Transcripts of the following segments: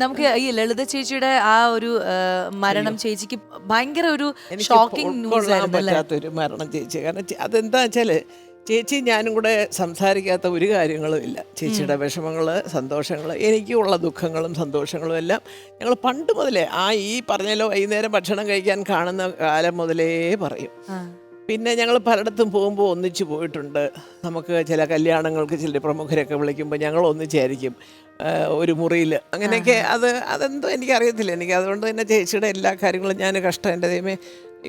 നമുക്ക് ഈ ലളിത ചേച്ചിയുടെ ആ ഒരു മരണം ചേച്ചിക്ക് ഭയങ്കര ഒരു ഷോക്കിംഗ് ന്യൂസ് ആയിരുന്നു അല്ലേ? പറ്റാത്തൊരു മരണം ചേച്ചി. കാരണം അതെന്താ വെച്ചാല് ചേച്ചി ഞാനും കൂടെ സംസാരിക്കാത്ത ഒരു കാര്യങ്ങളും ഇല്ല. ചേച്ചിയുടെ വിഷമങ്ങൾ, സന്തോഷങ്ങൾ, എനിക്കുള്ള ദുഃഖങ്ങളും സന്തോഷങ്ങളും എല്ലാം ഞങ്ങൾ പണ്ട് മുതലേ ഈ പറഞ്ഞല്ലോ വൈകുന്നേരം ഭക്ഷണം കഴിക്കാൻ കാണുന്ന കാലം മുതലേ പറയും. പിന്നെ ഞങ്ങൾ പലയിടത്തും പോകുമ്പോൾ ഒന്നിച്ച് പോയിട്ടുണ്ട്. നമുക്ക് ചില കല്യാണങ്ങൾക്ക് ചില പ്രമുഖരൊക്കെ വിളിക്കുമ്പോൾ ഞങ്ങൾ ഒന്നിച്ചായിരിക്കും ഒരു മുറിയിൽ. അങ്ങനെയൊക്കെ അതെന്തോ എനിക്കറിയത്തില്ല. എനിക്ക് അതുകൊണ്ട് തന്നെ ചേച്ചിയുടെ എല്ലാ കാര്യങ്ങളും ഞാൻ കഷ്ടം എൻ്റെ ദൈവമേ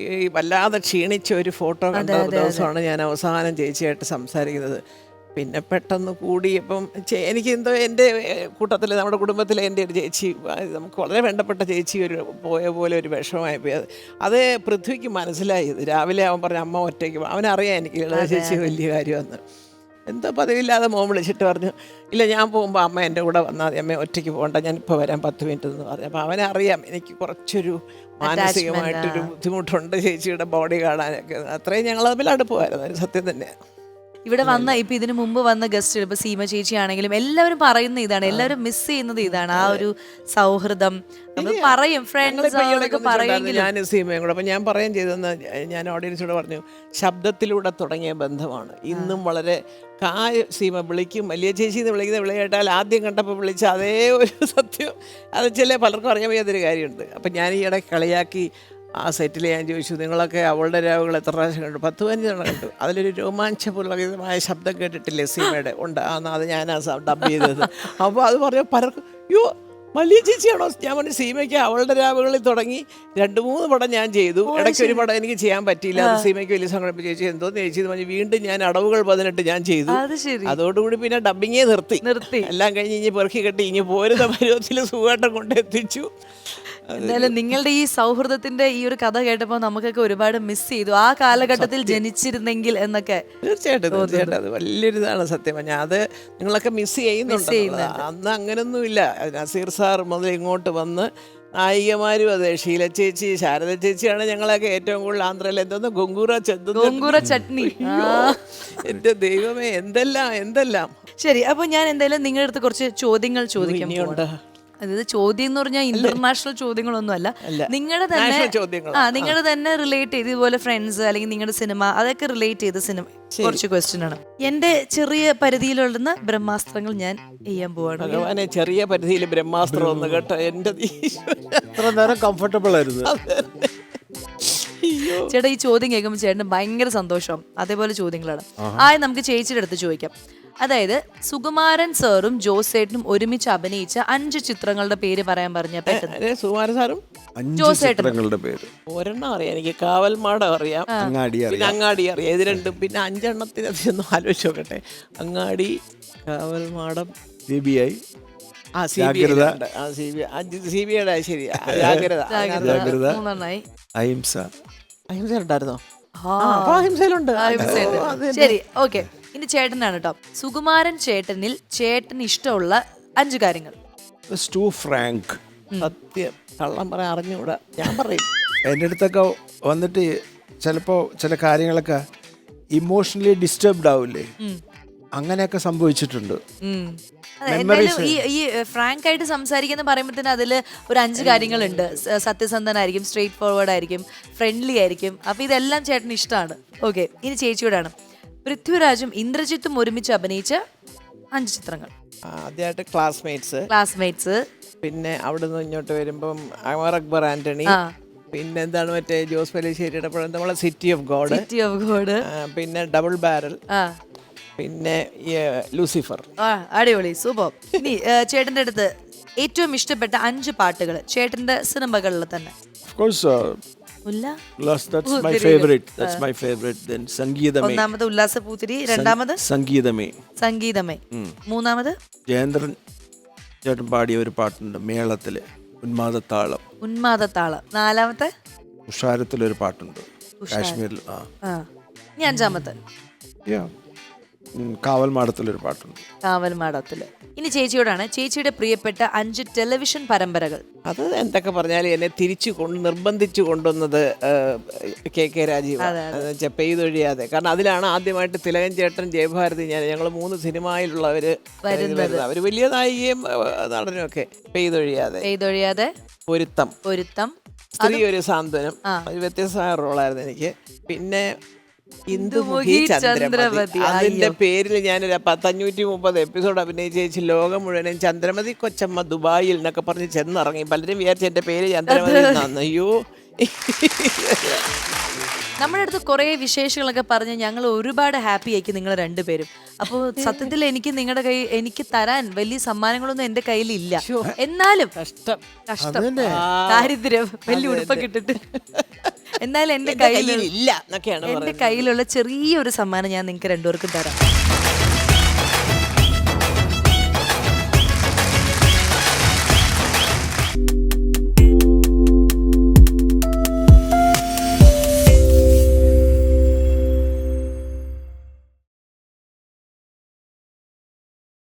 ഈ വല്ലാതെ ക്ഷീണിച്ച ഒരു ഫോട്ടോ കണ്ട ദിവസമാണ് ഞാൻ അവസാനം ചേച്ചിയായിട്ട് സംസാരിക്കുന്നത്. പിന്നെ പെട്ടെന്ന് കൂടിയപ്പം എനിക്ക് എന്തോ എൻ്റെ കൂട്ടത്തിൽ നമ്മുടെ കുടുംബത്തിലെ എൻ്റെ ഒരു ചേച്ചി, നമുക്ക് വളരെ വേണ്ടപ്പെട്ട ചേച്ചി ഒരു പോയ പോലെ ഒരു വിഷമമായി പോയി. അത് പൃഥ്വിക്ക് മനസ്സിലായി. രാവിലെ അവൻ പറഞ്ഞ അമ്മ ഒറ്റയ്ക്ക്, അവനറിയാം എനിക്ക് ലളിത ചേച്ചി വലിയ കാര്യമെന്ന്. എന്തോ പതിവില്ലാതെ മോൻ വിളിച്ചിട്ട് പറഞ്ഞു, ഇല്ല ഞാൻ പോകുമ്പോൾ അമ്മ എൻ്റെ കൂടെ വന്നാൽ മതി, അമ്മ ഒറ്റയ്ക്ക് പോകണ്ട, ഞാനിപ്പോൾ വരാൻ 10 മിനിറ്റ് എന്ന് പറഞ്ഞു. അപ്പോൾ അവനറിയാം എനിക്ക് കുറച്ചൊരു മാനസികമായിട്ടൊരു ബുദ്ധിമുട്ടുണ്ട് ചേച്ചിയുടെ ബോഡി കാണാനൊക്കെ. അത്രയും ഞങ്ങൾ തമ്മിൽ അടുപ്പമായിരുന്നു, ഒരു സത്യം തന്നെയാണ്. ഇവിടെ വന്ന ഇപ്പൊ ഇതിനു മുമ്പ് വന്ന ഗസ്റ്റ്, ഇപ്പൊ സീമ ചേച്ചി ആണെങ്കിലും എല്ലാവരും പറയുന്ന ഇതാണ്, എല്ലാവരും മിസ് ചെയ്യുന്നത് ഇതാണ്, ആ ഒരു സൗഹൃദം. പറയും ഫ്രണ്ട്സ് പറയുമെങ്കിലും ഞാൻ സീമയും കൂടെ അപ്പം ഞാൻ പറയാൻ ചെയ്തെന്ന് ഞാൻ ഓഡിയൻസിനോട് പറഞ്ഞു, ശബ്ദത്തിലൂടെ തുടങ്ങിയ ബന്ധമാണ് ഇന്നും വളരെ സീമ വിളിക്കും, വലിയ ചേച്ചി എന്ന് വിളിക്കുന്ന വിളി കേട്ടാൽ ആദ്യം കണ്ടപ്പോൾ വിളിച്ച അതേ ഒരു സത്യം. അത് ചില പലർക്കും അറിയാൻ വയ്യാത്തൊരു കാര്യമുണ്ട്. അപ്പം ഞാൻ ഈ ഇടയ്ക്ക് കളിയാക്കി ആ സെറ്റിൽ ഞാൻ ചോദിച്ചു, നിങ്ങളൊക്കെ അവളുടെ രാവുകൾ എത്ര പ്രാവശ്യം കണ്ടു? 10-15 തവണ കണ്ടു. അതിലൊരു രോമാഞ്ചപൂർവമായ ശബ്ദം കേട്ടിട്ടില്ലേ സീമയുടെ? ഉണ്ട്. അത് ഞാനാ ഡബ് ചെയ്തത്. അപ്പോൾ അത് പറയാം പലർക്കും, യോ വലിയ ചേച്ചിയാണോ? ഞാൻ പറഞ്ഞു സീമയ്ക്ക് അവളുടെ രാവുകളിൽ തുടങ്ങി 2-3 പടം ഞാൻ ചെയ്തു. ഇടയ്ക്ക് ഒരു പടം എനിക്ക് ചെയ്യാൻ പറ്റിയില്ല, അത് സീമയ്ക്ക് വലിയ സങ്കടം. ചേച്ചി എന്തോന്ന് ചേച്ചി എന്ന് പറഞ്ഞ് വീണ്ടും ഞാൻ അടവുകൾ 18 ഞാൻ ചെയ്തു. അതോടുകൂടി പിന്നെ ഡബിങ്ങേ നിർത്തി. എല്ലാം കഴിഞ്ഞ് ഇനി പെറുക്കി കെട്ടി ഇനി പോരുന്ന പരുവത്തിൽ സുഖമായിട്ട് കൊണ്ടെത്തിച്ചു. എന്തായാലും നിങ്ങളുടെ ഈ സൗഹൃദത്തിന്റെ ഈ ഒരു കഥ കേട്ടപ്പോൾ നമുക്കൊക്കെ ഒരുപാട് മിസ് ചെയ്തു, ആ കാലഘട്ടത്തിൽ ജനിച്ചിരുന്നെങ്കിൽ എന്നൊക്കെ. തീർച്ചയായിട്ടും അത് വലിയൊരു ഇതാണ് സത്യം പറഞ്ഞാൽ. അത് നിങ്ങളൊക്കെ മിസ് ചെയ്യുന്നുണ്ട്. അന്ന് അങ്ങനൊന്നുമില്ല. നസീർ സാർ മുതൽ ഇങ്ങോട്ട് വന്ന് നായികമാരും അതെ, ഷീല ചേച്ചി, ശാരദ ചേച്ചിയാണ് ഞങ്ങളൊക്കെ ഏറ്റവും കൂടുതൽ ആന്ധ്രയിൽ എന്തോന്ന് ഗോങ്കൂറ ചട്നി. എന്റെ ദൈവമേ, എന്തെല്ലാം. ശരി, അപ്പൊ ഞാൻ എന്തായാലും നിങ്ങളുടെ അടുത്ത് കുറച്ച് ചോദ്യങ്ങൾ ചോദിക്കാം. അതായത് ചോദ്യം എന്ന് പറഞ്ഞാൽ ഇന്റർനാഷണൽ ചോദ്യങ്ങളൊന്നും അല്ല, നിങ്ങളുടെ തന്നെ റിലേറ്റ് ചെയ്ത് ഇതുപോലെ ഫ്രണ്ട്സ് അല്ലെങ്കിൽ നിങ്ങളുടെ സിനിമ അതൊക്കെ റിലേറ്റ് ചെയ്ത കുറച്ച് ക്വസ്റ്റ്യൻ ആണ്. എന്റെ ചെറിയ പരിധിയിലുള്ള ബ്രഹ്മാസ്ത്രങ്ങൾ ഞാൻ ചെയ്യാൻ പോവാണ്. ചെറിയ പരിധിയിൽ ബ്രഹ്മാസ്ത്രം ഒന്ന് കേട്ടോ, എന്റെ കംഫർട്ടബിൾ ആയിരുന്നു ചേട്ടാ. ഈ ചോദ്യം കേൾക്കുമ്പോൾ ചേട്ടന് ഭയങ്കര സന്തോഷം. അതേപോലെ ചോദ്യങ്ങളാണ്. നമുക്ക് ചേച്ചിയുടെ അടുത്ത് ചോദിക്കാം. അതായത് സുകുമാരൻ സാറും ജോസേട്ടനും ഒരുമിച്ച് അഭിനയിച്ച 5 ചിത്രങ്ങളുടെ പേര് പറയാൻ പറഞ്ഞ സുകുമാരൻ സാറും ജോസേട്ടനുടെ പേര് ഒരെണ്ണം അറിയാം എനിക്ക്, കാവൽമാടം അറിയാം, പിന്നെ അങ്ങാടി അറിയാം. ഇത് രണ്ടും പിന്നെ 5 എണ്ണത്തിനൊന്നും ആലോചിച്ച് നോക്കട്ടെ. അങ്ങാടി, കാവൽമാടം, CBI, CBI ശരി, ജാഗ്രത, അഹിംസ ഉണ്ടായിരുന്നോ? അഹിംസയിലുണ്ട്. ശരി, ഓക്കെ. ഇനി ചേട്ടനാണ് കേട്ടോ. സുകുമാരൻ ചേട്ടനിൽ ചേട്ടന് ഇഷ്ടമുള്ള 5 കാര്യങ്ങൾ. ഫ്രാങ്ക്. സത്യം കള്ളം പറയാൻ അറിഞ്ഞൂടാ, ഞാൻ പറയും. എൻ്റെ അടുത്തൊക്കെ വന്നിട്ട് ചിലപ്പോൾ ചില കാര്യങ്ങളൊക്കെ ഇമോഷണലി ഡിസ്റ്റർബ്ഡ് ആവില്ലേ, അങ്ങനെയൊക്കെ സംഭവിച്ചിട്ടുണ്ട്. ഈ ഫ്രാങ്ക് ആയിട്ട് സംസാരിക്കുന്ന പറയുമ്പോൾ തന്നെ അതിൽ ഒരു 5 കാര്യങ്ങളുണ്ട്. സത്യസന്ധനായിരിക്കും, സ്ട്രെയിറ്റ് ഫോർവേഡ് ആയിരിക്കും, ഫ്രണ്ട്ലി ആയിരിക്കും. അപ്പൊ ഇതെല്ലാം ചേട്ടന് ഇഷ്ടമാണ്. ഓക്കെ, ഇനി ചേച്ചിയോടാണ്. പൃഥ്വിരാജും ഇന്ദ്രജിത്തും ഒരുമിച്ച് അഭിനയിച്ച 5 ചിത്രങ്ങൾ. ആദ്യമായിട്ട് ക്ലാസ്മേറ്റ്സ്, പിന്നെ അവിടുന്ന് ഇങ്ങോട്ട് വരുമ്പം അമർ അക്ബർ ആന്റണി, പിന്നെ എന്താണ് മറ്റേ ജോസ് പല്ലിശ്ശേരിയുടെ നമ്മളെ സിറ്റി ഓഫ് ഗോഡ്, പിന്നെ ഡബിൾ ബാരൽ, പിന്നെ ലൂസിഫർ. അടിപൊളി, സൂപ്പർ. ഇനി ചേട്ടന്റെ അടുത്ത് ഏറ്റവും ഇഷ്ടപ്പെട്ട 5 പാട്ടുകൾ ചേട്ടന്റെ സിനിമകളിൽ തന്നെ. ഒന്നാമത് ഉല്ലാസപൂത്തിരി, രണ്ടാമത് സംഗീതമേ, മൂന്നാമത് ജയേന്ദ്രൻ ചേട്ടൻ പാടിയ ഒരു പാട്ടുണ്ട് മേളത്തില്, ഉന്മാദത്താളം, നാലാമത്തെ ഉഷാരത്തിലൊരു പാട്ടുണ്ട് കാശ്മീരിൽ. ഇനി 5-മത്തെ കാവൽ മാടത്തിലൊരു പാട്ടുണ്ട്. കാവൽമാടത്തില്. ഇനി ചേച്ചിയോടാണ്. ചേച്ചിയുടെ പ്രിയപ്പെട്ട 5 ടെലിവിഷൻ പരമ്പരകൾ. അത് എന്തൊക്കെ പറഞ്ഞാലും എന്നെ നിർബന്ധിച്ചു കൊണ്ടുവന്നത് KK രാജീവ് പെയ്തൊഴിയാതെ. കാരണം അതിലാണ് ആദ്യമായിട്ട് തിലകൻ ചേട്ടൻ, ജയഭാരതി, ഞങ്ങൾ 3 സിനിമയിലുള്ളവര് വരുന്നത്. അവര് വലിയ നായികയും നടനും ഒക്കെ. പെയ്തൊഴിയാതെ, പൊരുത്തം, സ്ത്രീ ഒരു സാന്ത്വനം, ഒരു വ്യത്യസ്തമായ റോളായിരുന്നു എനിക്ക്. പിന്നെ ഇന്ദുമുഖി ചന്ദ്രമതി, അതിന്റെ പേരിൽ ഞാനൊരു 530 എപ്പിസോഡ് അഭിനയിച്ച് ലോകം മുഴുവനും ചന്ദ്രമതി കൊച്ചമ്മ ദുബായിൽ എന്നൊക്കെ പറഞ്ഞ് ചെന്നിറങ്ങി. പലരും വിചാരിച്ച എന്റെ പേര് ചന്ദ്രമതി എന്നാണ്. അയ്യോ, നമ്മുടെ അടുത്ത് കുറെ വിശേഷങ്ങളൊക്കെ പറഞ്ഞ് ഞങ്ങൾ ഒരുപാട് ഹാപ്പി ആയിരിക്കും നിങ്ങൾ രണ്ടുപേരും. അപ്പോൾ സത്യത്തിൽ എനിക്ക് തരാൻ വലിയ സമ്മാനങ്ങളൊന്നും എന്റെ കയ്യിലില്ല. എന്നാലും കഷ്ടം, ദാരിദ്ര്യം, വലിയ ഉടുപ്പൊക്കെ ഇട്ടിട്ട്. എന്നാലും എന്റെ കയ്യിലുള്ള ചെറിയൊരു സമ്മാനം ഞാൻ നിങ്ങൾക്ക് രണ്ടുപേർക്കും തരാം.